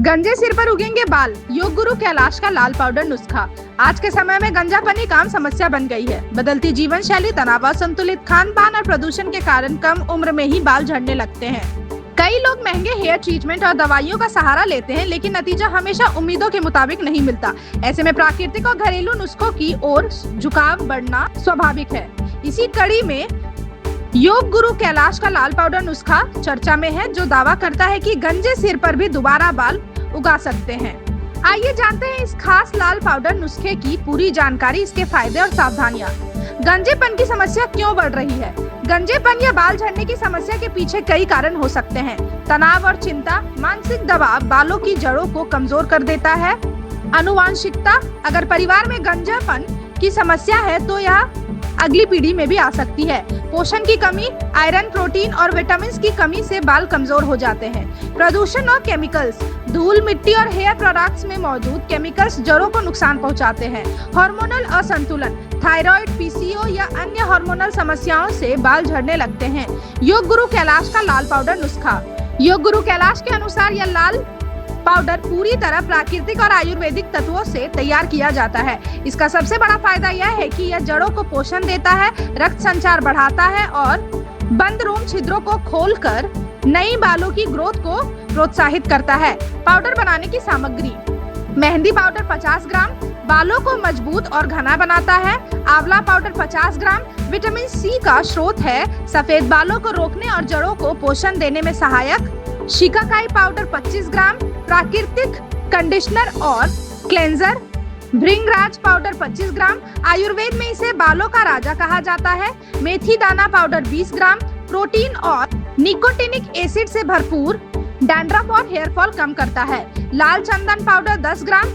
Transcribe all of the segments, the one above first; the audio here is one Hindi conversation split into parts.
गंजे सिर पर उगेंगे बाल, योग गुरु कैलाश का लाल पाउडर नुस्खा। आज के समय में गंजापन एक आम समस्या बन गई है। बदलती जीवन शैली, तनाव, असंतुलित खान पान और प्रदूषण के कारण कम उम्र में ही बाल झड़ने लगते हैं। कई लोग महंगे हेयर ट्रीटमेंट और दवाइयों का सहारा लेते हैं, लेकिन नतीजा हमेशा उम्मीदों के मुताबिक नहीं मिलता। ऐसे में प्राकृतिक और घरेलू नुस्खों की ओर झुकाव बढ़ना स्वाभाविक है। इसी कड़ी में योग गुरु कैलाश का लाल पाउडर नुस्खा चर्चा में है, जो दावा करता है कि गंजे सिर पर भी दोबारा बाल उगा सकते हैं। आइए जानते हैं इस खास लाल पाउडर नुस्खे की पूरी जानकारी, इसके फायदे और सावधानियां। गंजेपन की समस्या क्यों बढ़ रही है? गंजेपन या बाल झड़ने की समस्या के पीछे कई कारण हो सकते हैं। तनाव और चिंता, मानसिक दबाव बालों की जड़ों को कमजोर कर देता है। आनुवांशिकता, अगर परिवार में गंजापन की समस्या है तो यह अगली पीढ़ी में भी आ सकती है। पोषण की कमी, आयरन, प्रोटीन और विटामिन की कमी से बाल कमजोर हो जाते हैं। प्रदूषण और केमिकल्स, धूल, मिट्टी और हेयर प्रोडक्ट्स में मौजूद केमिकल्स जड़ों को नुकसान पहुंचाते हैं। हार्मोनल असंतुलन, थायराइड, पीसीओ या अन्य हार्मोनल समस्याओं से बाल झड़ने लगते हैं। योग गुरु कैलाश का लाल पाउडर नुस्खा। योग गुरु कैलाश के अनुसार यह लाल पाउडर पूरी तरह प्राकृतिक और आयुर्वेदिक तत्वों से तैयार किया जाता है। इसका सबसे बड़ा फायदा यह है कि यह जड़ों को पोषण देता है, रक्त संचार बढ़ाता है और बंद रोम छिद्रों को खोलकर नई बालों की ग्रोथ को प्रोत्साहित करता है। पाउडर बनाने की सामग्री: मेहंदी पाउडर 50 ग्राम, बालों को मजबूत और घना बनाता है। आंवला पाउडर 50 ग्राम, विटामिन सी का स्रोत है, सफेद बालों को रोकने और जड़ों को पोषण देने में सहायक। शिकाकाई पाउडर 25 ग्राम, प्राकृतिक कंडीशनर और क्लेंजर। भृंगराज पाउडर 25 ग्राम, आयुर्वेद में इसे बालों का राजा कहा जाता है। मेथी दाना पाउडर 20 ग्राम, प्रोटीन और निकोटिनिक एसिड से भरपूर, डैंड्रफ और हेयर फॉल कम करता है। लाल चंदन पाउडर 10 ग्राम,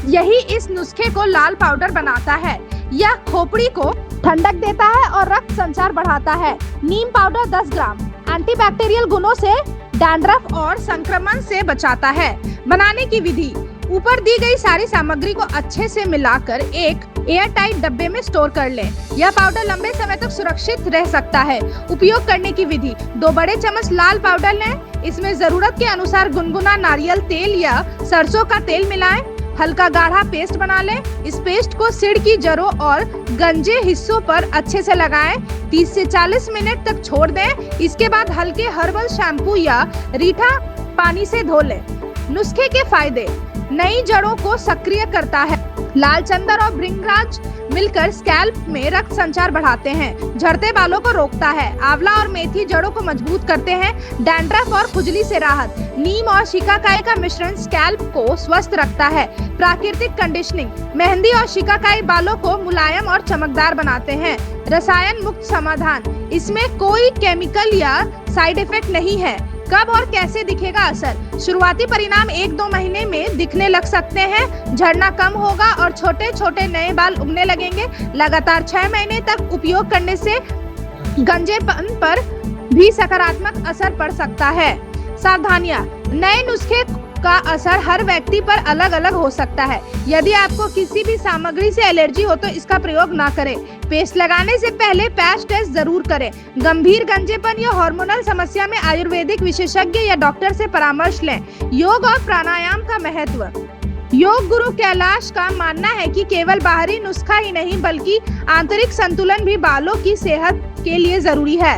यही इस नुस्खे को लाल पाउडर बनाता है। यह खोपड़ी को ठंडक देता है और रक्त संचार बढ़ाता है। नीम पाउडर 10 ग्राम, एंटीबैक्टीरियल गुणों से डैंड्रफ और संक्रमण से बचाता है। बनाने की विधि: ऊपर दी गई सारी सामग्री को अच्छे से मिलाकर एक एयर टाइट डब्बे में स्टोर कर लें। यह पाउडर लंबे समय तक सुरक्षित रह सकता है। उपयोग करने की विधि: 2 बड़े चम्मच लाल पाउडर लें, इसमें जरूरत के अनुसार गुनगुना नारियल तेल या सरसों का तेल मिलाएं। हल्का गाढ़ा पेस्ट बना लें। इस पेस्ट को सिर की जड़ों और गंजे हिस्सों पर अच्छे से लगाएं। 30 से 40 मिनट तक छोड़ दें। इसके बाद हल्के हर्बल शैम्पू या रीठा पानी से धो लें। नुस्खे के फायदे: नई जड़ों को सक्रिय करता है। लाल चंदन और भृंगराज मिलकर स्कैल्प में रक्त संचार बढ़ाते हैं, झड़ते बालों को रोकता है। आंवला और मेथी जड़ों को मजबूत करते हैं, डैंड्रफ और खुजली से राहत। नीम और शिकाकाई का मिश्रण स्कैल्प को स्वस्थ रखता है। प्राकृतिक कंडीशनिंग: मेहंदी और शिकाकाई बालों को मुलायम और चमकदार बनाते हैं। रसायन मुक्त समाधान: इसमें कोई केमिकल या साइड इफेक्ट नहीं है। कब और कैसे दिखेगा असर? शुरुआती परिणाम 1-2 महीने में दिखने लग सकते हैं। झड़ना कम होगा और छोटे छोटे नए बाल उगने लगेंगे। लगातार 6 महीने तक उपयोग करने से गंजेपन पर भी सकारात्मक असर पड़ सकता है। सावधानियां: नए नुस्खे का असर हर व्यक्ति पर अलग अलग हो सकता है। यदि आपको किसी भी सामग्री से एलर्जी हो तो इसका प्रयोग ना करें। पेस्ट लगाने से पहले पैच टेस्ट जरूर करें। गंभीर गंजेपन या हार्मोनल समस्या में आयुर्वेदिक विशेषज्ञ या डॉक्टर से परामर्श लें। योग और प्राणायाम का महत्व: योग गुरु कैलाश का मानना है कि केवल बाहरी नुस्खा ही नहीं बल्कि आंतरिक संतुलन भी बालों की सेहत के लिए जरूरी है।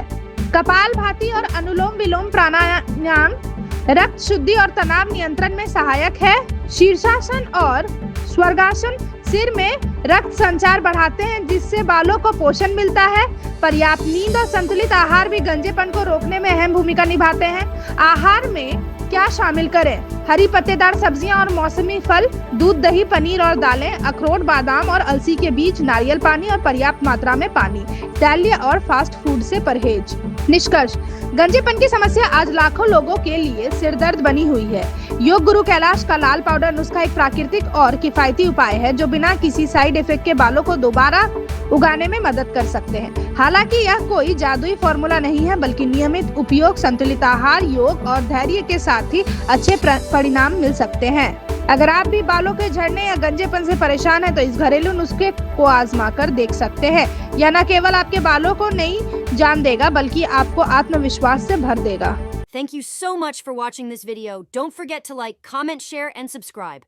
कपालभाति और अनुलोम विलोम प्राणायाम रक्त शुद्धि और तनाव नियंत्रण में सहायक है। शीर्षासन और स्वर्गासन सिर में रक्त संचार बढ़ाते हैं, जिससे बालों को पोषण मिलता है। पर्याप्त नींद और संतुलित आहार भी गंजेपन को रोकने में अहम भूमिका निभाते हैं। आहार में क्या शामिल करें? हरी पत्तेदार सब्जियां और मौसमी फल, दूध, दही, पनीर और दालें, अखरोट, बादाम और अलसी के बीज, नारियल पानी और पर्याप्त मात्रा में पानी। तैलीय और फास्ट फूड से परहेज। निष्कर्ष: गंजेपन की समस्या आज लाखों लोगों के लिए सिरदर्द बनी हुई है। योग गुरु कैलाश का लाल पाउडर नुस्खा एक प्राकृतिक और किफायती उपाय है, जो बिना किसी साइड इफेक्ट के बालों को दोबारा उगाने में मदद कर सकते हैं। हालांकि यह कोई जादुई फॉर्मूला नहीं है, बल्कि नियमित उपयोग, संतुलित आहार, योग और धैर्य के साथ ही अच्छे परिणाम मिल सकते हैं। अगर आप भी बालों के झड़ने या गंजेपन से परेशान हैं, तो इस घरेलू नुस्खे को आजमा कर देख सकते हैं। यह न केवल आपके बालों को नई जान देगा, बल्कि आपको आत्मविश्वास से भर देगा। Thank you so much for watching this video. Don't forget to like, comment, share, and subscribe.